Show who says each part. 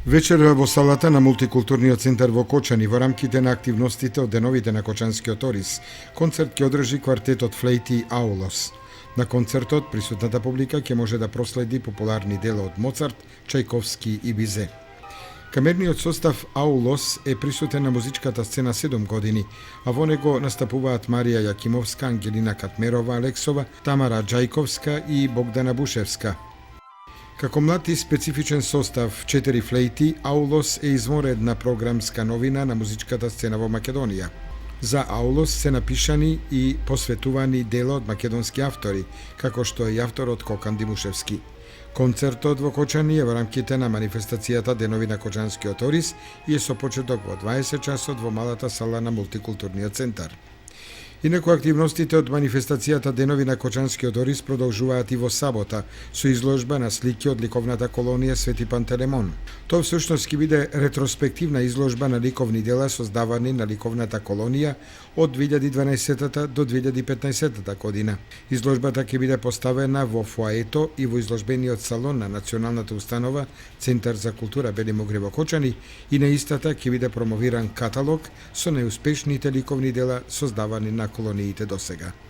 Speaker 1: Вечер во салата на мултикултурниот центар во Кочани во рамките на активностите од деновите на Кочанскиот Орис, концерт ќе одржи квартетот Флейти Аулос. На концертот присутната публика ќе може да проследи популарни дела од Моцарт, Чајковски и Бизе. Камерниот состав Аулос е присутен на музичката сцена 7 години, а во него настапуваат Марија Јакимовска, Ангелина Катмерова Алексова, Тамара Џајковска и Богдана Бушевска. Како млад и специфичен состав 4 флейти, Аулос е изворедна програмска новина на музичката сцена во Македонија. За Аулос се напишани и посветувани дела од македонски автори, како што е и авторот Кокан Димушевски. Концертот во Кочани е во рамките на манифестацијата Денови на Кочанскиот Орис и е со почеток во 20 часот во малата сала на мултикултурниот центар. Инаку активностите од манифестацијата Денови на Кочанскиот Орис продолжуваат и во сабота со изложба на слики од ликовната колонија Свети Пантелемон. Тоа всушност ќе биде ретроспективна изложба на ликовни дела создавани на ликовната колонија од 2012 до 2015 година. Изложбата ќе биде поставена во фоаето и во изложбениот салон на Националната установа Центар за култура Бели Могри во Кочани и на истата ќе биде промовиран каталог со најуспешните ликовни дела создавани на колониите досега.